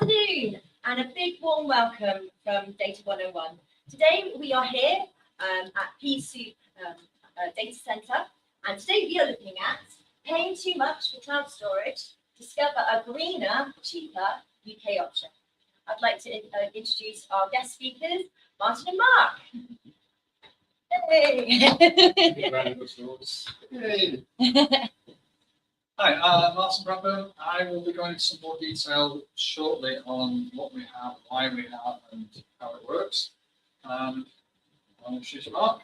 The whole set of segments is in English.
afternoon and a big warm welcome from Data 101. Today we are here at PeaSoup Data Centre, and today we are looking at paying too much for cloud storage, discover a greener, cheaper UK option. I'd like to introduce our guest speakers, Martin and Mark. Hey. Hey. Hi, I'm Martin Bradburn. I will be going into some more detail shortly on what we have, why we have, and how it works. I'm Mark.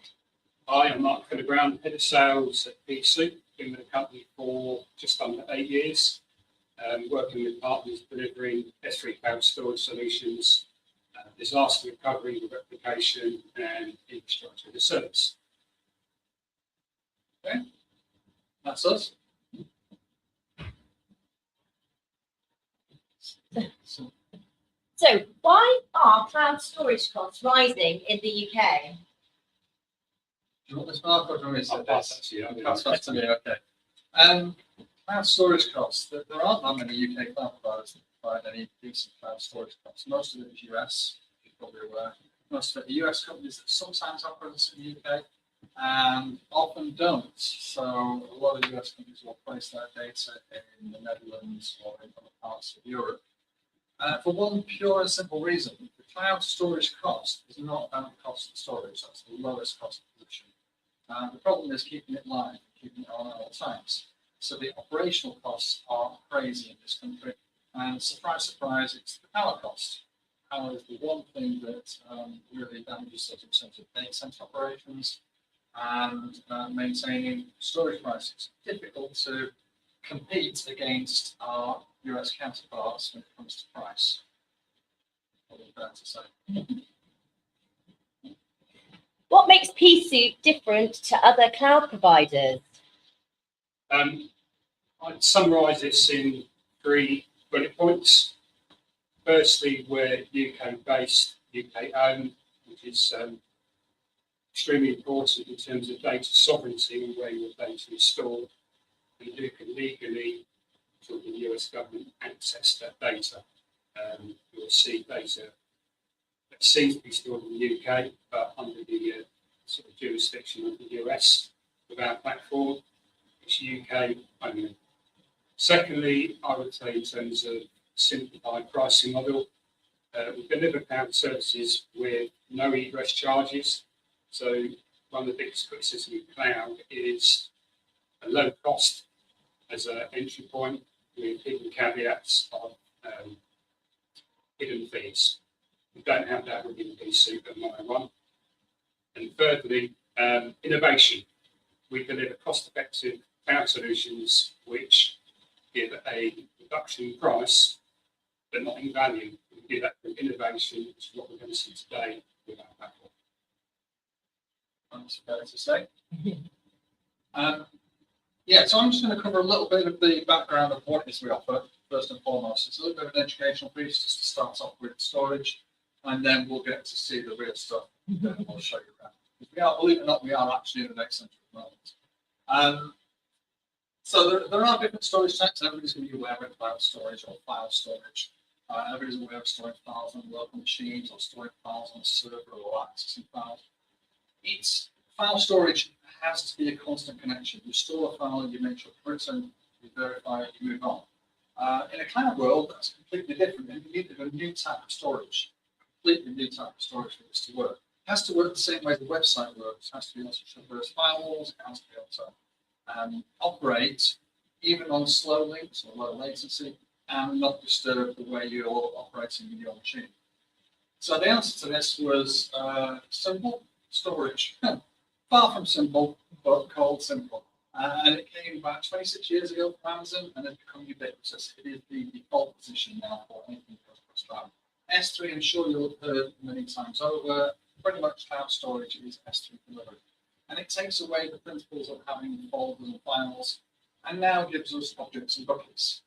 Hi, I'm Mark Brown, Head of Sales at PeaSoup. Been with the company for just under 8 years, working with partners delivering S3 cloud storage solutions, disaster recovery, replication, and infrastructure as a service. Okay, that's us. So, why are cloud storage costs rising in the UK? Do you want this, Mark, or do you want me to say this? That's That's to me, okay. Cloud storage costs. There aren't that many UK cloud providers that provide any decent cloud storage costs. Most of it is US, you're probably aware. Most of it are US companies that sometimes have presence in the UK and often don't. So a lot of US companies will place their data in the Netherlands or in other parts of Europe. For one pure and simple reason, the cloud storage cost is not about the cost of storage, that's the lowest cost position. The problem is keeping it live, keeping it on at all times. So the operational costs are crazy in this country, and surprise, surprise, it's the power cost. Power is the one thing that really damages us in terms of data center operations and maintaining storage prices. It's difficult to compete against our US counterparts when it comes to price. Probably fair to say. What makes PeaSoup different to other cloud providers? I'd summarise this in 3 bullet points. Firstly, we're UK-based, UK-owned, which is extremely important in terms of data sovereignty and where your data is stored, and who can legally, through the US government, access that data. You'll see data that seems to be stored in the UK, but under the sort of jurisdiction of the US with our platform, it's UK only. Secondly, I would say in terms of simplified pricing model, we deliver cloud services with no egress charges. So one of the biggest criticisms of cloud is a low cost as an entry point with hidden caveats of hidden fees. We don't have that within PeaSoup and 101. And thirdly, innovation. We deliver cost-effective cloud solutions which give a reduction in price, but not in value. We give that through innovation, which is what we're going to see today with our platform. That's fair to say. Yeah, so I'm just going to cover a little bit of the background of what it is we offer, first and foremost. It's a little bit of an educational piece just to start off with storage, and then we'll get to see the real stuff, and then we'll show you around. We are, believe it or not, we are actually in the data center at the moment. So there are different storage types. Everybody's going to be aware of cloud storage or file storage. Everybody's aware of storing files on local machines or storing files on a server or accessing files. File storage has to be a constant connection. You store a file, you make sure it's written, you verify it, you move on. In a cloud world, that's completely different. You need a new type of storage, completely new type of storage for this to work. It has to work the same way the website works. It has to be able to traverse firewalls, it has to be able to operate even on slow links or low latency and not disturb the way you're operating with your machine. So the answer to this was simple storage. Far from simple, but called simple. And it came about 26 years ago from Amazon and has become ubiquitous. It is the default position now for anything across cloud. S3, I'm sure you'll have heard many times over, pretty much cloud storage is S3 delivery. And it takes away the principles of having folders and files, and now gives us objects and buckets.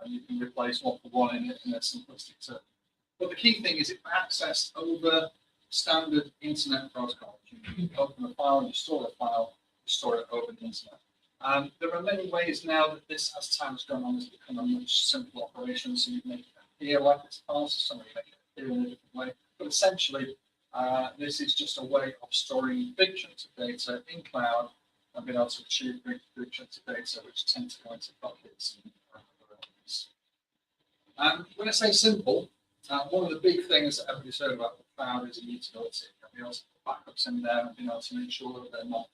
You can replace one for one in a simplistic term. But the key thing is it's accessed over standard internet protocols. You open a file, you store a file, you store it over the internet. There are many ways now that this, as time's gone on, has become a much simpler operation, so you make it appear like it's a file system, or you make it appear in a different way. But essentially, this is just a way of storing big chunks of data in cloud and being able to achieve big chunks of data which tend to go into buckets and other elements. When I say simple, one of the big things that everybody's heard about the cloud is immutability. And being able to put backups in there and being able to make sure that they're not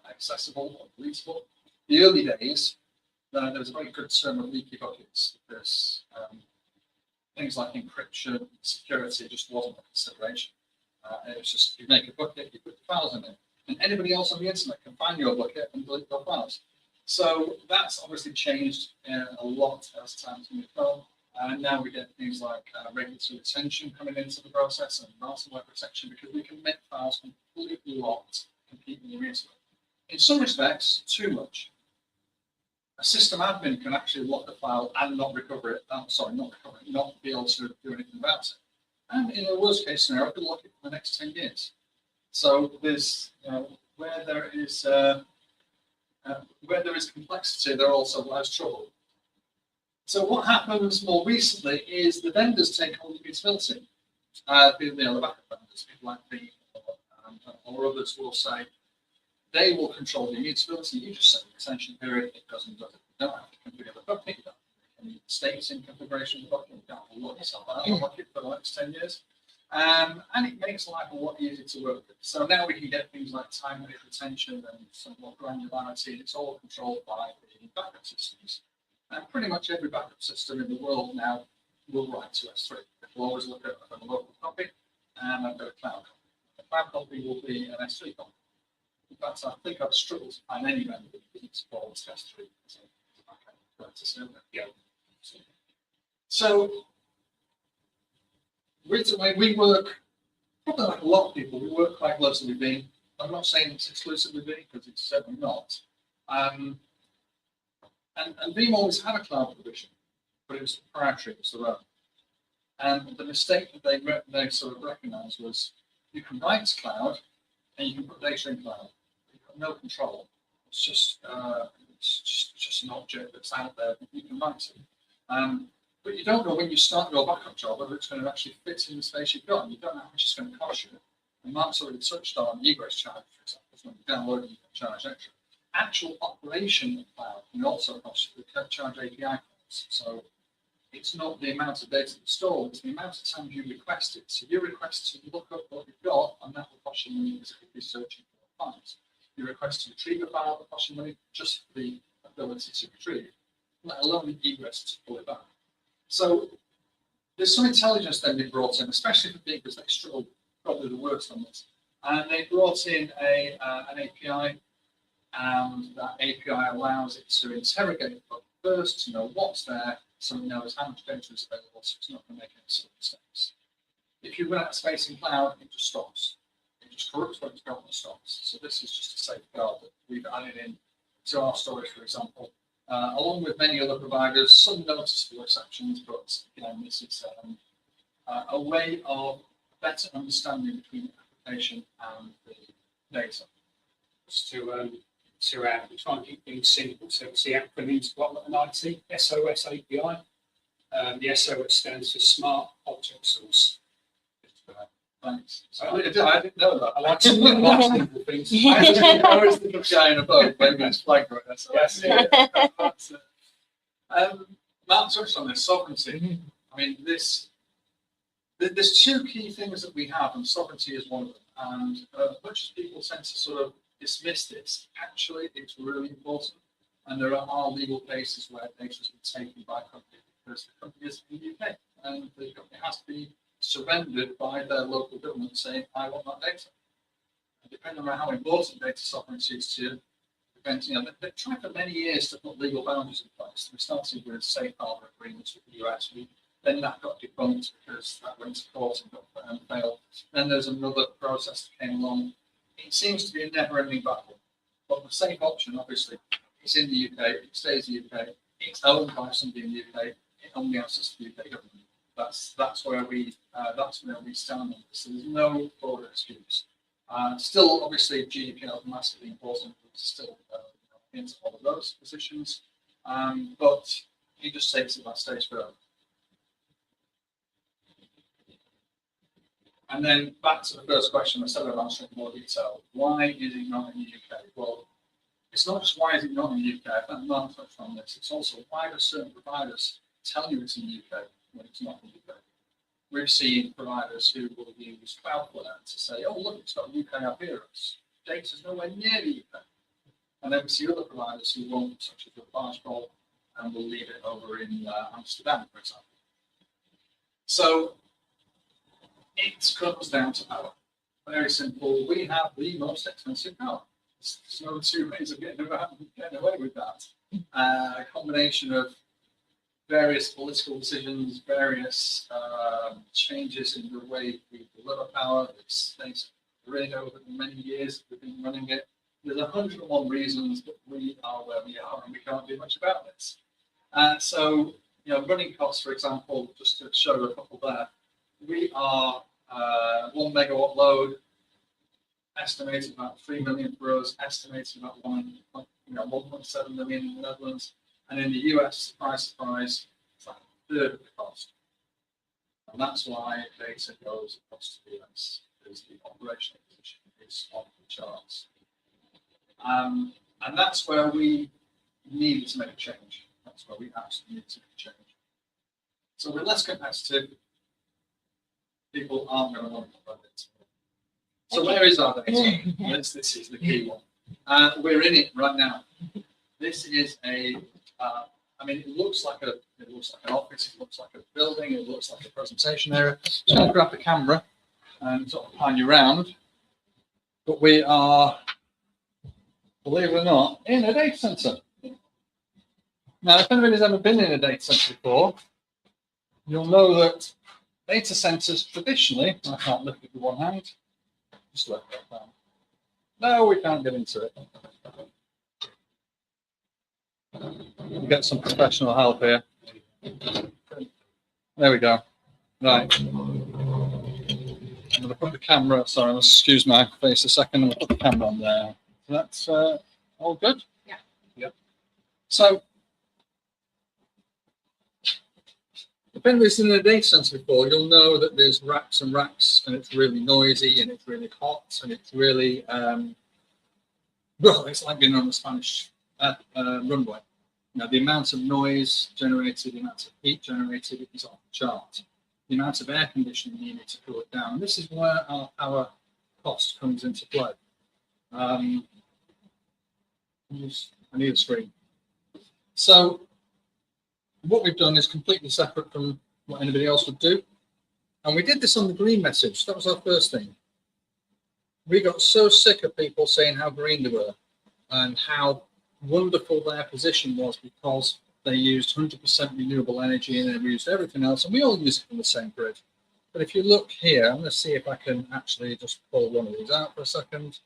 accessible or deleteable. The early days, there was a very good term of leaky buckets because things like encryption, security just wasn't a consideration. It was just you make a bucket, you put the files in it, and anybody else on the internet can find your bucket and delete your files. So that's obviously changed a lot as time's moved on. And now we get things like regulatory retention coming into the process and ransomware protection because we can make files completely locked, completely immutable. In some respects, too much. A system admin can actually lock the file and not recover it. Not be able to do anything about it. And in a worst case scenario, it could lock it for the next 10 years. So there's where there is complexity, there also lies trouble. So what happens more recently is the vendors take on the immutability. The backup vendors, people like me or others will say they will control the immutability. You just set the extension period, it doesn't do it. You don't have to configure the bucket, you don't have any states in configuration of the bucket, you don't have to lock yourself out of the bucket for the next 10 years. And it makes life a lot easier to work with. So now we can get things like time-based retention and some more granularity, and it's all controlled by the backup systems. And pretty much every backup system in the world now will write to S3. It will always look at a local copy and I've got a cloud copy. The cloud copy will be an S3 copy. In fact, I think I've struggled to find any vendor that supports S3. Yeah. So, with the way we work, probably like a lot of people, we work quite closely with Veeam. I'm not saying it's exclusively Veeam because it's certainly not. And Veeam always had a cloud provision, but it was proprietary, it was their own. And the mistake that they sort of recognised was you can write to cloud and you can put data in cloud. You've got no control. It's just an object that's out there that you can write to. But you don't know when you start your backup job whether it's going to actually fit in the space you've got. And you don't know how much it's going to cost you. And Mark's already touched on egress charge, for example. So when you download it, you can charge extra. Actual operation of cloud can also cost you. We can charge API calls. So it's not the amount of data that's stored, it's the amount of time you request it. So you request to look up what you've got, and that will cost you money because it will be searching for files. You request to retrieve a file, will cost you money just for the ability to retrieve, let alone the egress to pull it back. So there's some intelligence then being brought in, especially for Veeam because they struggle probably the worst on this. And they brought in an API, and that API allows it to interrogate the book first to know what's there, so it knows how much data is available, so it's not going to make any sort of mistakes. If you run out of space in cloud, it just stops. It just corrupts what it's got and stops. So this is just a safeguard that we've added in to our storage, for example, along with many other providers, some noticeable exceptions, but again, this is a way of better understanding between the application and the data. Just to add, we try and keep things simple. So it's the acronyms got an IT, SOS API. The SOS stands for Smart Object Source. Thanks. I didn't know that. I like simple things. I was the guy in a boat, maybe it's flag right there. So Yes. Mark touched on this, sovereignty. I mean, there's two key things that we have, and sovereignty is one of them. And much as people tend to sort of dismiss this, actually, it's really important. And there are legal cases where data has been taken by a company because the company is in the UK, and the company has to be surrendered by their local government saying, I want that data. And depending on how important data sovereignty is to you, they've tried for many years to put legal boundaries in place. We started with safe harbor agreements with the US. Then that got debunked because that went to court and failed. Then there's another process that came along. It seems to be a never-ending battle. But the safe option, obviously, it's in the UK, it stays in the UK, it's owned by somebody in the UK, it only access to the UK government. That's where we stand on this. So there's no further excuse. Still, obviously, GDPR is massively important. It's still into all of those positions, but it just takes it that stage further. And then back to the first question, I said I'd answer in more detail. Why is it not in the UK? Well, it's not just why is it not in the UK. I think Mark touched on this. It's also why do certain providers tell you it's in the UK when it's not in the UK? We've seen providers who will use Cloudflare to say, oh, look, it's got UK appearance. Data's nowhere near the UK. And then we see other providers who won't, such as the Barstool, and will leave it over in Amsterdam, for example. So it comes down to power. Very simple. We have the most expensive power. There's no two ways of getting away with that. A combination of various political decisions, various changes in the way we deliver power. It's grid over the many years we've been running it. There's 101 reasons that we are where we are, and we can't do much about this. So, running costs, for example, just to show a couple there, we are 1 megawatt load, estimated about 3 million for us, estimated about 1.7 million in the Netherlands, and in the US, surprise, it's like a third of the cost. And that's why data goes across to the US, because the operational position is off the charts. And that's where we need to make a change. That's where we actually need to make a change. So we're less competitive. People aren't going to want to run it. So where is our data? This is the key one. We're in it right now. This is it looks like an office, it looks like a building, it looks like a presentation area. So I'm going to grab the camera and sort of pan you around. But we are, believe it or not, in a data center. Now, if anybody's ever been in a data center before, you'll know that data centers traditionally, I can't lift it with one hand, just let that down. No, we can't get into it. We'll get some professional help here. There we go. Right. I'm going to put the camera, sorry, excuse my face a second, I'm going to put the camera on there. That's all good? Yeah. Yep. So, if anybody's in a data center before, you'll know that there's racks and racks, and it's really noisy, and it's really hot, and it's really, well, it's like being on a Spanish runway. The amount of noise generated, the amount of heat generated is off the chart. The amount of air conditioning needed to cool it down. And this is where our power cost comes into play. I need a screen. So what we've done is completely separate from what anybody else would do. And we did this on the green message. That was our first thing. We got so sick of people saying how green they were and how wonderful their position was because they used 100% renewable energy and they used everything else. And we all use it from the same grid. But if you look here, I'm going to see if I can actually just pull one of these out for a second.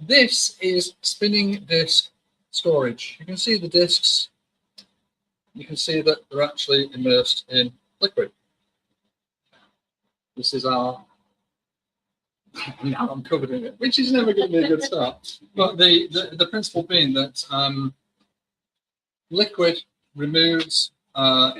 This is spinning disk storage. You can see the disks. You can see that they're actually immersed in liquid. This is our, now I'm covered in it, which is never going to be a good start. But the principle being that liquid removes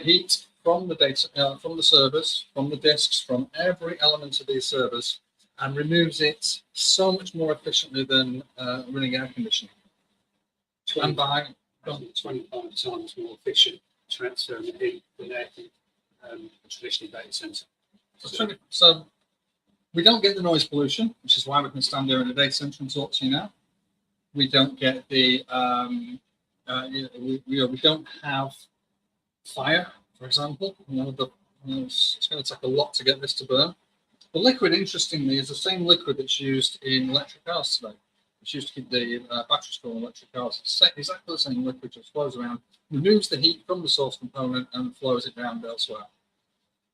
heat from the data, from the servers, from the disks, from every element of these servers, and removes it so much more efficiently than running air conditioning. 25 times more efficient transfer of heat than a traditional data center. So we don't get the noise pollution, which is why we can stand there in a data center and talk to you now. We don't get the we don't have fire, for example. It's going to take a lot to get this to burn. The liquid, interestingly, is the same liquid that's used in electric cars today. It's used to keep the batteries cool in electric cars. It's exactly the same liquid, just flows around, removes the heat from the source component and flows it down elsewhere.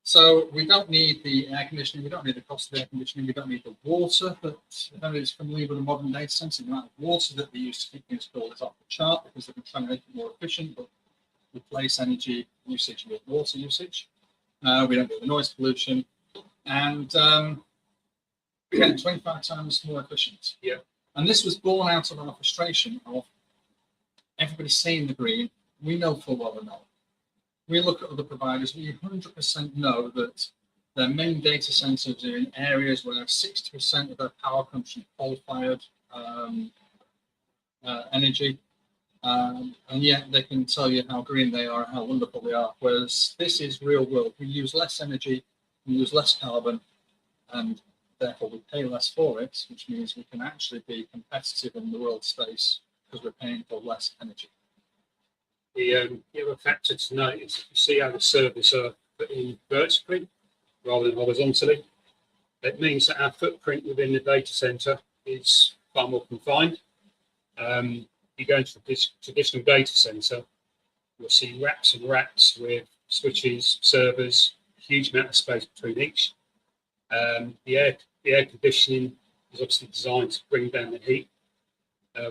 So we don't need the air conditioning, we don't need the cost of air conditioning, we don't need the water. But if anybody's familiar with a modern data center, the amount of water that they use to keep things cool is off the chart because they've been trying to make it more efficient, but replace energy usage with water usage. We don't get the noise pollution, and again, 25 times more efficient. Yeah. And this was born out of our frustration of everybody seeing the green. We know full well they're not. We look at other providers, we 100% know that Their main data centers are in areas where 60% of their power comes from coal-fired energy. And yet they can tell you how green they are, how wonderful they are. Whereas this is real world. We use less energy, we use less carbon, and therefore we pay less for it, which means we can actually be competitive in the world space because we're paying for less energy. The other factor to note is if you see how the servers are put in vertically rather than horizontally, it means that our footprint within the data center is far more confined. You go into a traditional data center, you'll see racks and racks with switches, servers, huge amount of space between each. The air conditioning is obviously designed to bring down the heat.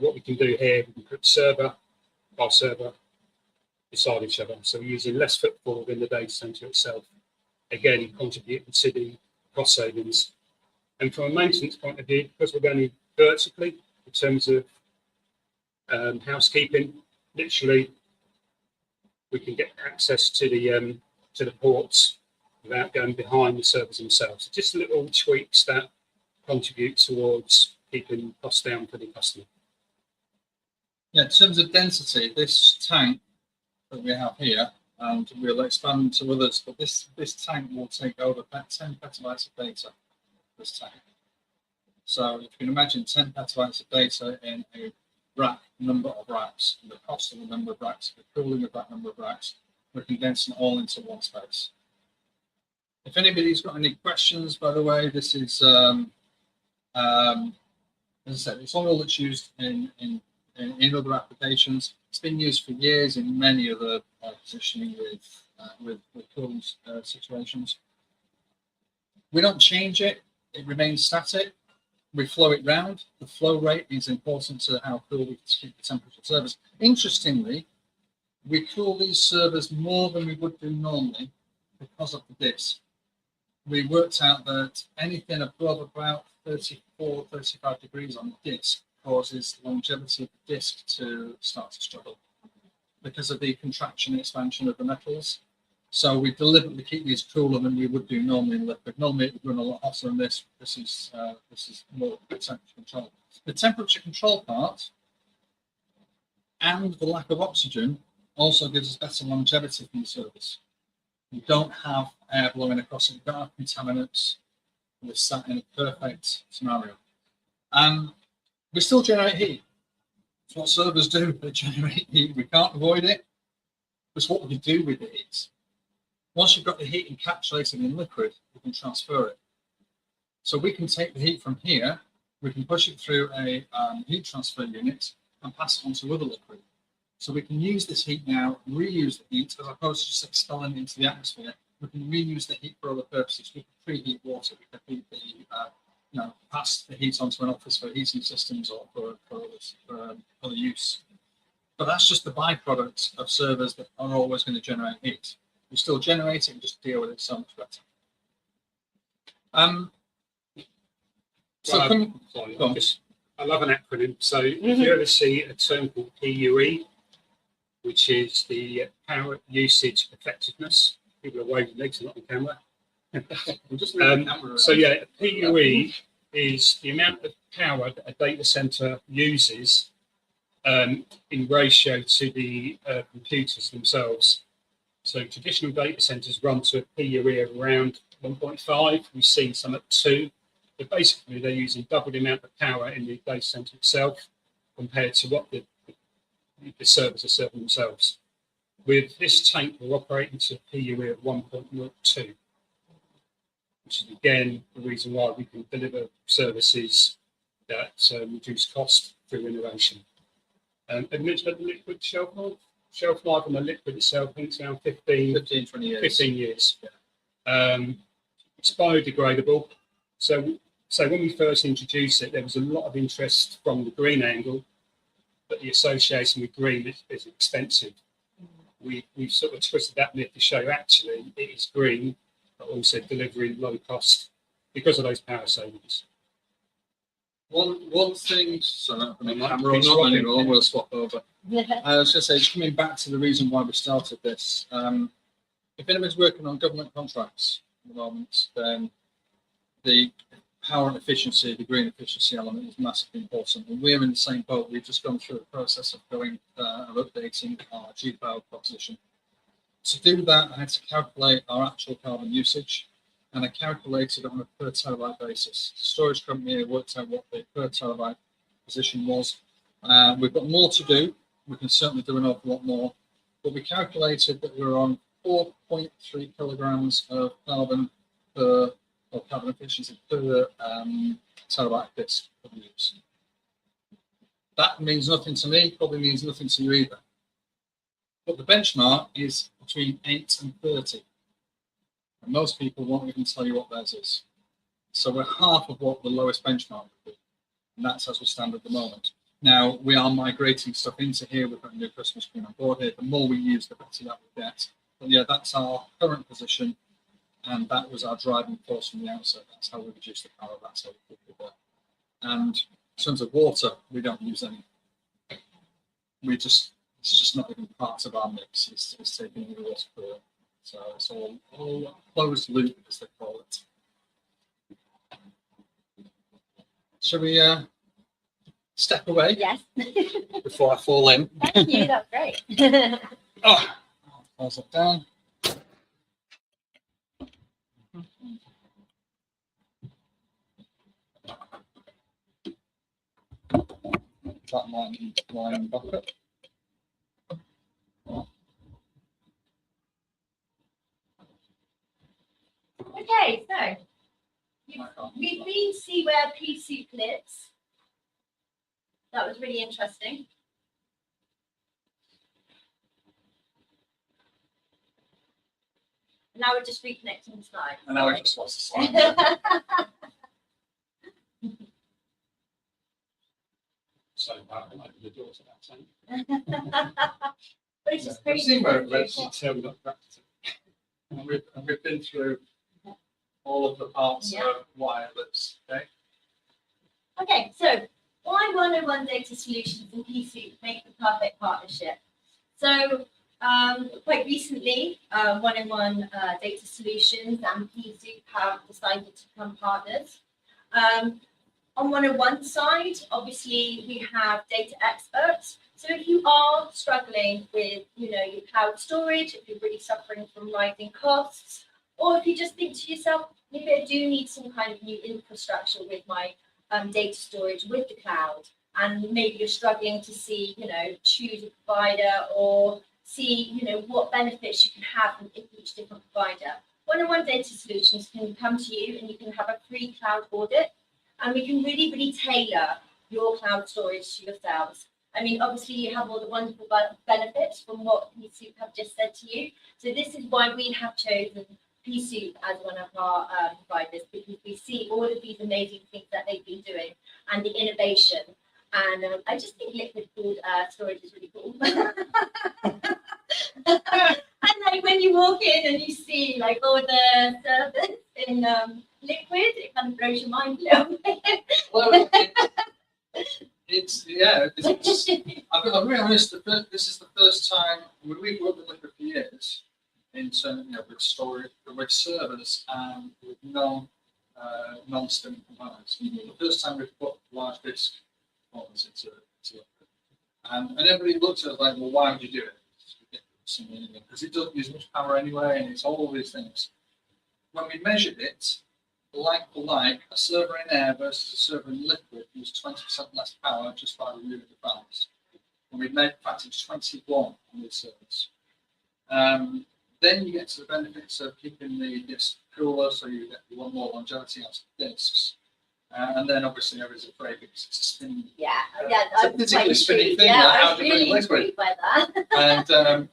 What we can do here, we can put server by server beside each other. So we're using less footfall within the data center itself. Again, contributing to the cost savings. And from a maintenance point of view, because we're going vertically in terms of housekeeping, literally we can get access to the ports without going behind the servers themselves. So just little tweaks that contribute towards keeping costs down for the customer. Yeah, in terms of density, this tank that we have here, and we'll expand to others, but this tank will take over about 10 petabytes of data, this tank. So if you can imagine 10 petabytes of data in a rack, number of racks, and the cost of the number of racks, the cooling of that number of racks, we're condensing it all into one space. If anybody's got any questions, by the way, this is, as I said, it's oil that's used in other applications. It's been used for years in many other positioning with cooling situations. We don't change it; it remains static. We flow it round. The flow rate is important to how cool we keep the temperature of servers. Interestingly, we cool these servers more than we would do normally because of the disk. We worked out that anything above about 34, 35 degrees on the disk causes the longevity of the disk to start to struggle because of the contraction and expansion of the metals. So we deliberately keep these cooler than we would do normally in liquid. Normally it would run a lot hotter than this. This is more temperature control. The temperature control part and the lack of oxygen also gives us better longevity from the servers. You don't have air blowing across it. You don't have contaminants. We're sat in a perfect scenario. We still generate heat. That's what servers do. They generate heat. We can't avoid it. It's what we can do with the heat. Once you've got the heat encapsulated in liquid, we can transfer it. So we can take the heat from here, we can push it through a heat transfer unit and pass it on to other liquid. So we can use this heat now, reuse the heat, as opposed to just expelling it into the atmosphere. We can reuse the heat for other purposes. We can preheat water, we can heat the, pass the heat onto an office for heating systems or for other use. But that's just the byproduct of servers that are always going to generate heat. We still generate it and just deal with it so much better. I love an acronym. So if you ever see a term called PUE, which is the power usage effectiveness, people are waving legs, not on camera. So yeah, PUE is the amount of power that a data center uses in ratio to the computers themselves. So traditional data centers run to a PUE of around 1.5. We've seen some at 2. But basically, they're using double the amount of power in the data center itself compared to what the servers are serving themselves. With this tank, we're operating to a PUE of 1.02, which is again the reason why we can deliver services that reduce cost through innovation. And mentioned the liquid shelf life. Shelf life on the liquid itself, I think it's around 15, 20 years. 15 years. Yeah. It's biodegradable. So when we first introduced it, there was a lot of interest from the green angle, but the association with green is expensive. We sort of twisted that myth to show actually it is green, but also delivering low cost because of those power savings. One thing, so not anymore, we'll swap over. I was just saying, coming back to the reason why we started this, if anybody's working on government contracts, at the moment, then the power and efficiency, the green efficiency element is massively important. And we're in the same boat. We've just gone through the process of updating our G-Power proposition. To do that, I had to calculate our actual carbon usage, and I calculated it on a per terabyte basis. The storage company worked out what the per terabyte position was. We've got more to do. We can certainly do an awful lot more, but we calculated that we're on 4.3 kilograms of carbon per, or carbon efficiency per terabyte disk of use. That means nothing to me, probably means nothing to you either. But the benchmark is between 8 and 30. And most people won't even tell you what theirs is. So we're half of what the lowest benchmark would be. And that's as we stand at the moment. Now, we are migrating stuff into here. We've got a new customer screen on board here. The more we use, the better that we get. But yeah, that's our current position. And that was our driving force from the outset. That's how we reduce the power. That's how we put it there. And in terms of water, we don't use any. It's just not even part of our mix. It's taking the water for it. So it's all closed loop, as they call it. Shall we step away? Yes. Before I fall in. Thank you, that's great. Oh, I'll close it down. That might need line back up. Okay, so we've been to see where PeaSoup lives. That was really interesting. Now we're just reconnecting the slides. And now I just watch the slide. So that might be the door to that tank. But it's just We've very seen where it lives. Turned up back to And we've been through all of the parts Yeah. of why it lives. Okay. Okay, so why 101 Data Solutions and PeaSoup make the perfect partnership? So quite recently, 101 Data Solutions and PeaSoup have decided to become partners. On 101 side, obviously we have data experts. So if you are struggling with, your cloud storage, if you're really suffering from rising costs, or if you just think to yourself, maybe I do need some kind of new infrastructure with my data storage with the cloud, and maybe you're struggling to see, choose a provider or see, what benefits you can have from each different provider. 101 Data Solutions can come to you and you can have a free cloud audit, and we can really, really tailor your cloud storage to yourselves. I mean, obviously you have all the wonderful benefits from what PeaSoup have just said to you. So this is why we have chosen PeaSoup as one of our providers, because we see all of these amazing things that they've been doing and the innovation. And I just think liquid cooled storage is really cool. And like when you walk in and you see like all the servers in liquid, it kind of blows your mind a little bit. Well, I'm really honest. This is the first time we've worked with Liquid for years in terms, with storage, with servers, and with non-stimming components. The first time we've put large disk components into Liquid, and everybody looked at it like, well, why would you do it? Because it doesn't use much power anyway, and it's all these things. When we measured it, like for like, a server in air versus a server in liquid used 20% less power just by removing the fans. And we've made factor 21 on these servers. Then you get to the benefits of keeping the disk cooler, so you get more longevity out of the disks. And then obviously everybody's afraid because it's a spinning. It's a physically spinning thing. Yeah, How I was do you really liquid? intrigued by that. And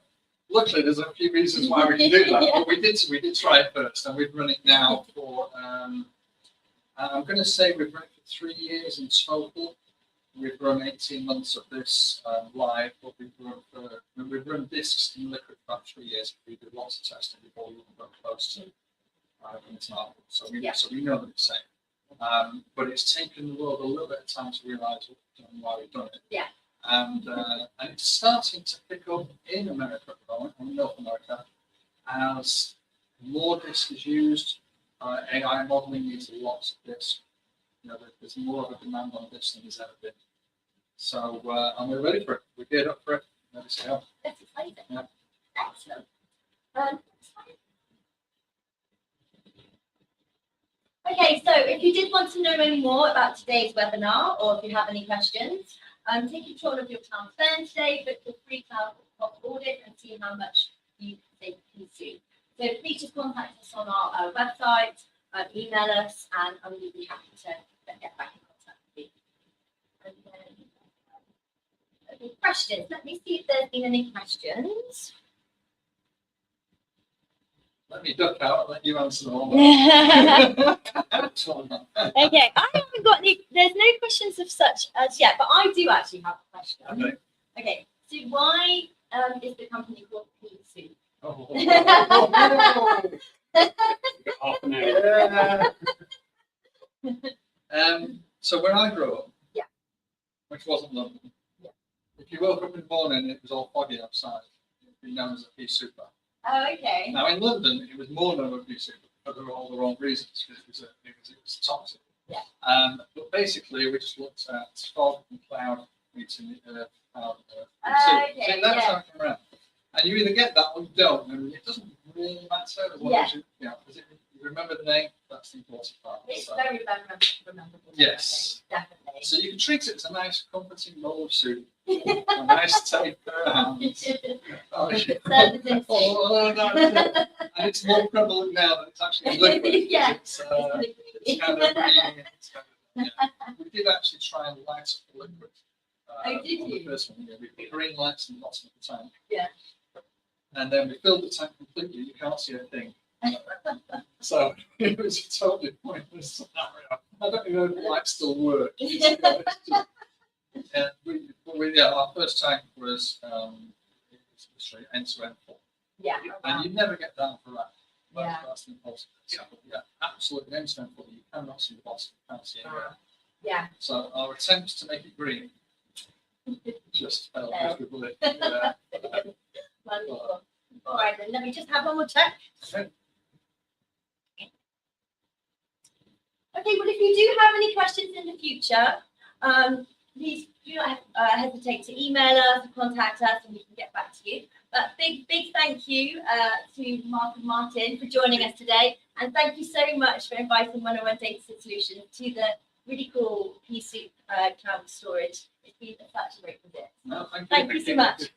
luckily, there's a few reasons why we can do that. But we did try it first, and we've run it now for. I'm going to say we've run it for 3 years in total. We've run 18 months of this live, but we've run disks in liquid for about 3 years. We did lots of testing before we even got close to it's not. So we know that it's safe. But it's taken the world a little bit of time to realise why we've done it. Yeah. And it's starting to pick up in America at the moment, in North America, as more disk is used. AI modeling needs lots of disk. There's more of a demand on this than there's ever been. So, and we're ready for it. We're geared up for it. Ready to go. That's exciting. Yeah. Excellent. Okay, so if you did want to know any more about today's webinar, or if you have any questions, take control of your town spend today, but feel free to have a audit and see how much you can consume. So please just contact us on our website, email us, and we'll be happy to get back in contact with you. And then, okay, questions. Let me see if there's been any questions. Let me duck out and let you answer them all. Okay, I haven't got any, there's no questions of such as yet, but I do actually have a question. Okay. Okay, so why is the company called PeaSoup? Oh. Half an hour. So where I grew up, Yeah. which wasn't London, Yeah. if you woke up in the morning and it was all foggy outside, it would be known as a PeaSoup. Oh, okay. Now in London, it was more known as PeaSoup for all the wrong reasons, because it was toxic. Yeah. But basically, we just looked at fog and cloud meeting the cloud and Okay, so that's yeah. how it came around. And you either get that or you don't, and it doesn't really matter as long as you remember the name. That's the important part. It's So, very memorable. yes. Definitely. So you can treat it as a nice, comforting bowl of soup, a nice take for our hands. Oh, that's it. And it's more prevalent now that it's actually liquid. Yeah. It's kind of green. We did actually try and light up the liquid. Oh, did on the you? first one, we put green lights in the bottom of the tank. Yeah. And then we filled the tank completely. You can't see a thing. So it was a totally pointless scenario. I don't even know if the lights still work. Our first tank was straight end-to-end full. Yeah. And you never get down for that. Yeah. That's the important thing. Yeah, absolutely end-to-end full. You cannot see the bottom. You can't see anywhere. Yeah. So our attempts to make it green just failed Yeah. miserably. Yeah. Wonderful. All right, then let me just have one more check. Okay, well, if you do have any questions in the future, please do not hesitate to email us, contact us, and we can get back to you. But big thank you to Mark and Martin for joining us today, and thank you so much for inviting 101 Data Solutions to the really cool PeaSoup cloud storage. It's been such a great visit. No, Thank you so much.